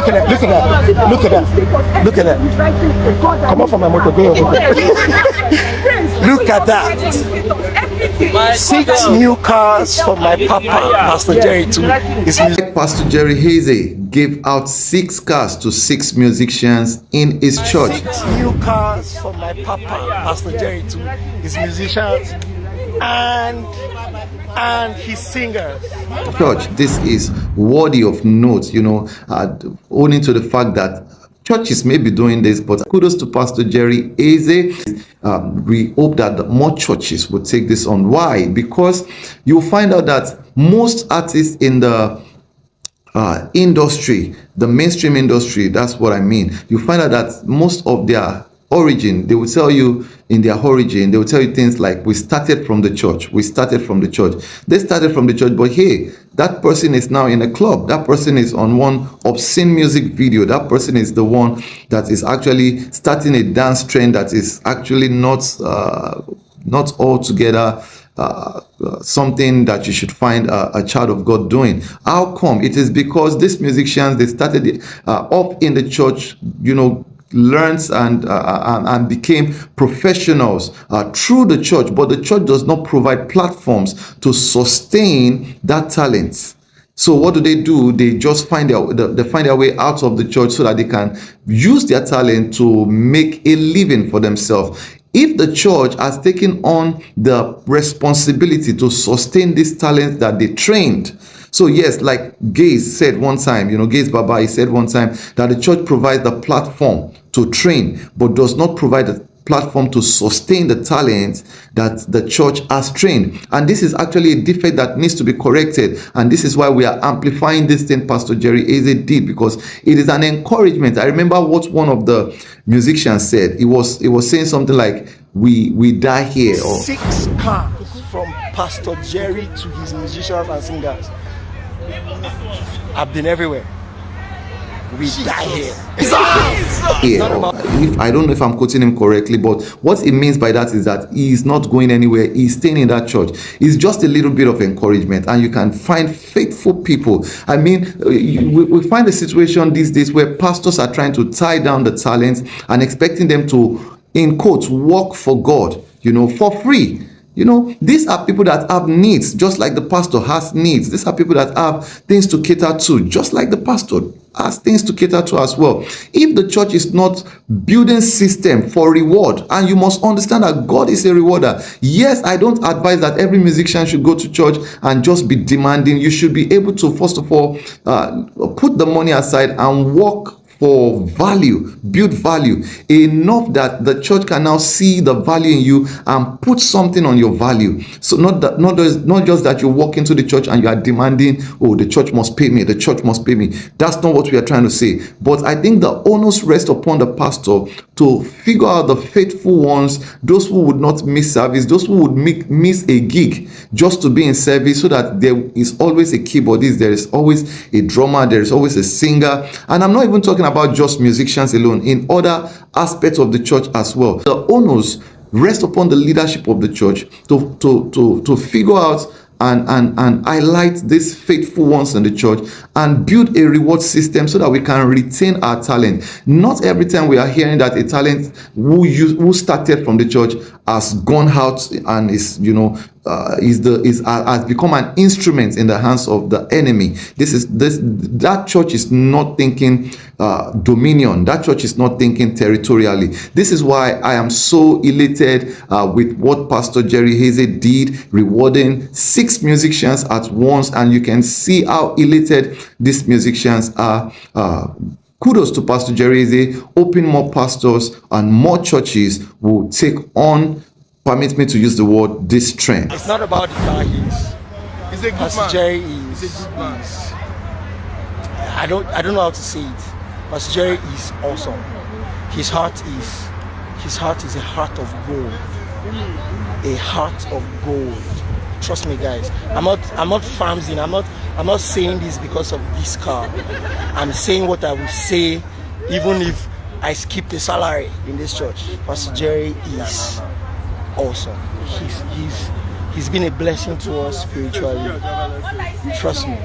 Look at that. Look at that. Look at that. Look at that. Come on from my motor. Go over there. Look at that. 6 new cars for my papa, Pastor Jerry, to his music. Pastor Jerry Hazy gave out 6 cars to 6 musicians in his church. 6 new cars for my papa, Pastor Jerry, to his musicians and his singers. Church, this is worthy of note, owing to the fact that churches may be doing this, but kudos to Pastor Jerry Eze. We hope that more churches will take this on. Why? Because you'll find out that most artists in the industry, the mainstream industry, that's what I mean. You find out that most of their origin, they will tell you in their origin, they will tell you things like, we started from the church. We started from the church. They started from the church, but hey, that person is now in a club. That person is on one obscene music video. That person is the one that is actually starting a dance trend that is actually not altogether something that you should find a child of God doing. How come? It is because these musicians, they started up in the church, learned and became professionals through the church, but the church does not provide platforms to sustain that talent. So what do? They just find their way out of the church so that they can use their talent to make a living for themselves. If the church has taken on the responsibility to sustain this talent that they trained, so yes, like Gaze said one time, Gaze Baba, he said one time that the church provides the platform to train, but does not provide the platform to sustain the talent that the church has trained. And this is actually a defect that needs to be corrected. And this is why we are amplifying this thing Pastor Jerry Eze did, because it is an encouragement. I remember what one of the musicians said. He was saying something like, we die here. Or 6 cars from Pastor Jerry to his musicians and singers. I've been everywhere. We die here. I don't know if I'm quoting him correctly, but what it means by that is that he is not going anywhere. He's staying in that church. It's just a little bit of encouragement, and you can find faithful people. I mean, we find a situation these days where pastors are trying to tie down the talents and expecting them to, in quotes, work for God, for free. These are people that have needs, just like the pastor has needs. These are people that have things to cater to, just like the pastor has things to cater to as well. If the church is not building system for reward, and you must understand that God is a rewarder. Yes, I don't advise that every musician should go to church and just be demanding. You should be able to, first of all, put the money aside and work for value, build value enough that the church can now see the value in you and put something on your value. So not just that you walk into the church and you are demanding, oh, the church must pay me, the church must pay me. That's not what we are trying to say. But I think the onus rests upon the pastor to figure out the faithful ones, those who would not miss service, those who would miss a gig just to be in service, so that there is always a keyboardist, there is always a drummer, there is always a singer. And I'm not even talking about just musicians alone, in other aspects of the church as well. The onus rests upon the leadership of the church to figure out and highlight these faithful ones in the church and build a reward system so that we can retain our talent. Not every time we are hearing that a talent who started from the church has gone out and is has become an instrument in the hands of the enemy. That church is not thinking dominion. That church is not thinking territorially. This is why I am so elated with what Pastor Jerry Hazy did, rewarding 6 musicians at once, and you can see how elated these musicians are. Kudos to Pastor Jerry Hazy. Open more pastors and more churches will take on, permit me to use the word, this trend. It's not about the car He's a good Pastor man. Jerry He's a good man. I don't know how to say it. Pastor Jerry is awesome. His heart is a heart of gold. A heart of gold. Trust me, guys. I'm not farming. I'm not saying this because of this car. I'm saying what I will say even if I skip the salary in this church. Pastor Jerry is awesome. He's been a blessing to us spiritually. Trust me.